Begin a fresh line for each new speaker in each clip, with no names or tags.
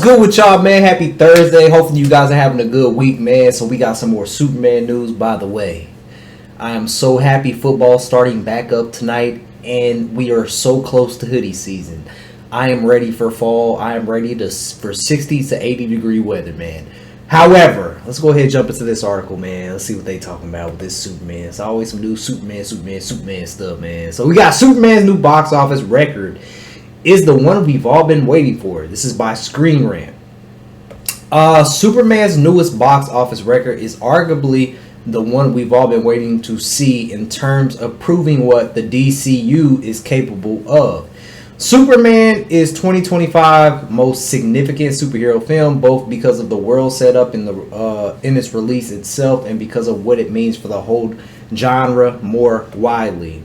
good with y'all, man? Happy Thursday. Hopefully you guys are having a good week, man. So we got some more Superman news. By the way, I am so happy football starting back up tonight, and we are so close to hoodie season. I am ready for fall. I am ready for 60 to 80 degree weather, man. However, let's go ahead and jump into this article, man. Let's see what they talking about with this Superman. It's always some new Superman stuff, man. So we got Superman's new box office record is the one we've all been waiting for. This is by Screen Rant. Superman's newest box office record is arguably the one we've all been waiting to see in terms of proving what the DCU is capable of. Superman is 2025 most significant superhero film, both because of the world set up in its release itself and because of what it means for the whole genre more widely.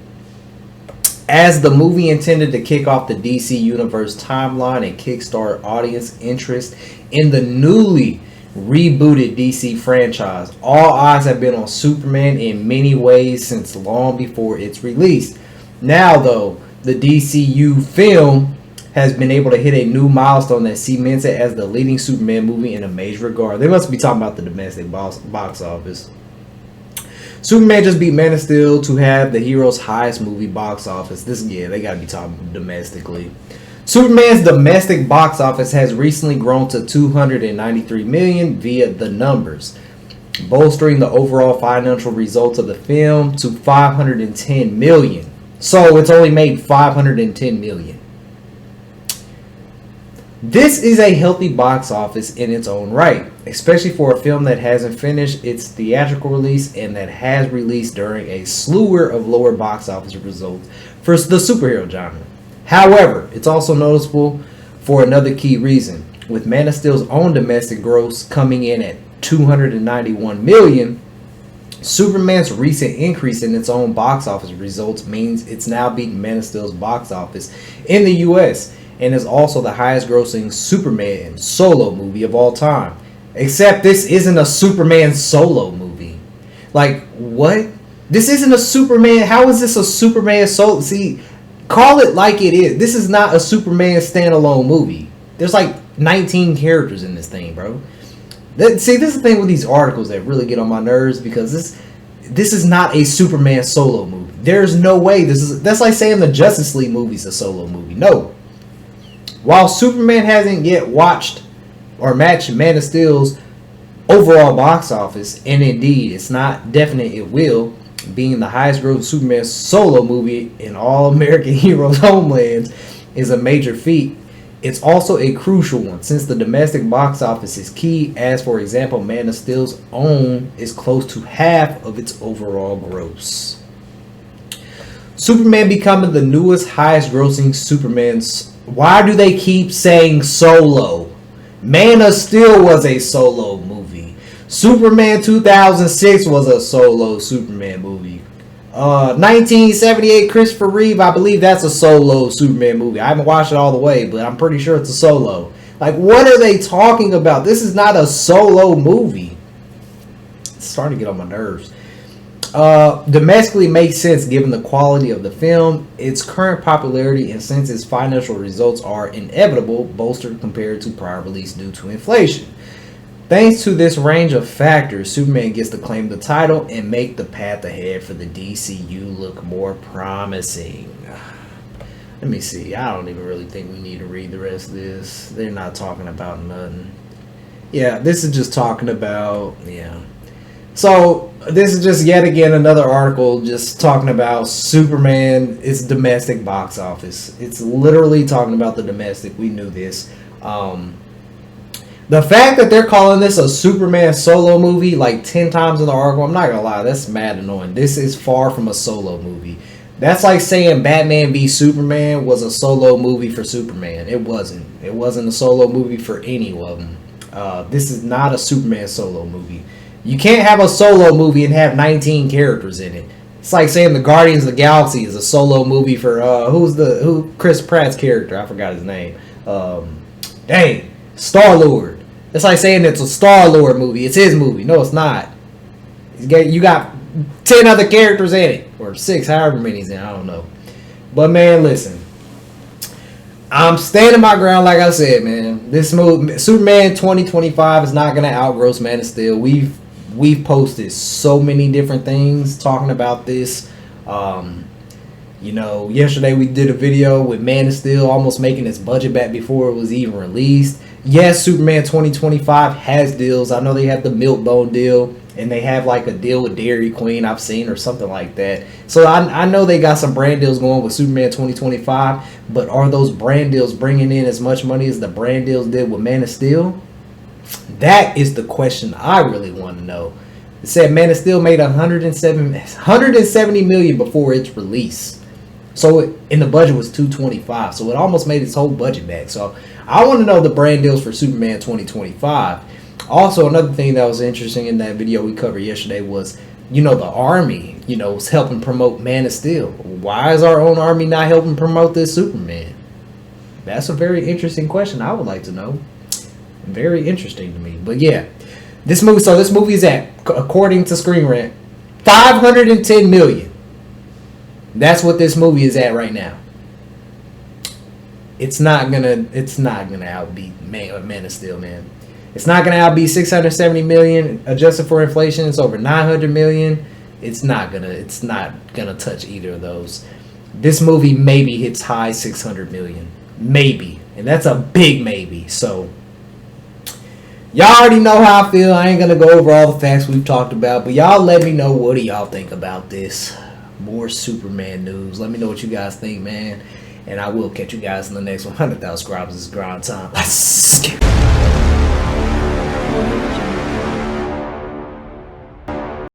As the movie intended to kick off the DC Universe timeline and kickstart audience interest in the newly rebooted DC franchise, all eyes have been on Superman in many ways since long before its release. Now, though, the DCU film has been able to hit a new milestone that cements it as the leading Superman movie in a major regard. They must be talking about the domestic box office. Superman just beat Man of Steel to have the hero's highest movie box office. They gotta be talking domestically. Superman's domestic box office has recently grown to 293 million via the numbers, bolstering the overall financial results of the film to 510 million. So it's only made 510 million. This is a healthy box office in its own right, especially for a film that hasn't finished its theatrical release and that has released during a slew of lower box office results for the superhero genre. However, it's also noticeable for another key reason. With Man of Steel's own domestic gross coming in at 291 million, Superman's recent increase in its own box office results means it's now beaten Man of Steel's box office in the US and is also the highest grossing Superman solo movie of all time. Except this isn't a Superman solo movie. Like, what? This isn't a Superman. How is this a Superman solo? See, call it like it is. This is not a Superman standalone movie. There's like 19 characters in this thing, bro. See, this is the thing with these articles that really get on my nerves, because this is not a Superman solo movie. There's no way that's like saying the Justice League movie's a solo movie. No. While Superman hasn't yet watched or matched Man of Steel's overall box office, and indeed it's not definite it will, being the highest grossing Superman solo movie in all American heroes' homelands is a major feat. It's also a crucial one, since the domestic box office is key, as for example, Man of Steel's own is close to half of its overall gross. Superman becoming the newest highest grossing Superman's. Why do they keep saying solo? Man of Steel was a solo movie. Superman 2006 was a solo Superman movie. 1978 Christopher Reeve, I believe that's a solo Superman movie. I haven't watched it all the way, but I'm pretty sure it's a solo. Like, what are they talking about? This is not a solo movie. It's starting to get on my nerves. Domestically makes sense given the quality of the film, its current popularity, and since its financial results are inevitable, bolstered compared to prior release due to inflation. Thanks to this range of factors, Superman gets to claim the title and make the path ahead for the DCU look more promising. Let me see. I don't even really think we need to read the rest of this. They're not talking about nothing. Yeah, this is just talking about, So, this is just yet again another article just talking about Superman, its domestic box office. It's literally talking about the domestic. We knew this. The fact that they're calling this a Superman solo movie like 10 times in the article, I'm not gonna lie, that's mad annoying. This is far from a solo movie. That's like saying Batman v Superman was a solo movie for Superman. It wasn't. It wasn't a solo movie for any of them. This is not a Superman solo movie. You can't have a solo movie and have 19 characters in it. It's like saying the Guardians of the Galaxy is a solo movie for who Chris Pratt's character? I forgot his name. Star-Lord. It's like saying it's a Star-Lord movie. It's his movie. No, it's not. You got 10 other characters in it. Or 6, however many's in. I don't know. But man, listen. I'm standing my ground, like I said, man. This movie, Superman 2025, is not gonna outgross Man of Steel. We've posted so many different things talking about this. You know, yesterday we did a video with Man of Steel almost making its budget back before it was even released. Yes, Superman 2025 has deals. I know they have the Milk-Bone deal, and they have like a deal with Dairy Queen I've seen, or something like that. So I know they got some brand deals going with Superman 2025, but are those brand deals bringing in as much money as the brand deals did with Man of Steel? That is the question I really want to know. It said Man of Steel made 170 million before its release. So and the budget was 225. So it almost made its whole budget back. So I want to know the brand deals for Superman 2025. Also, another thing that was interesting in that video we covered yesterday was, you know, the army, you know, was helping promote Man of Steel. Why is our own army not helping promote this Superman? That's a very interesting question. I would like to know. Very interesting to me. But yeah, this movie. So this movie is at, according to Screen Rant, 510 million. That's what this movie is at right now. It's not gonna outbeat Man of Steel, man. It's not gonna outbeat 670 million. Adjusted for inflation, it's over 900 million. It's not gonna touch either of those. This movie maybe hits high 600 million, maybe, and that's a big maybe. So y'all already know how I feel. I ain't gonna go over all the facts we've talked about, but y'all let me know, what do y'all think about this? More Superman news. Let me know what you guys think, man. And I will catch you guys in the next 100,000 subscribers. It's grind time. Let's get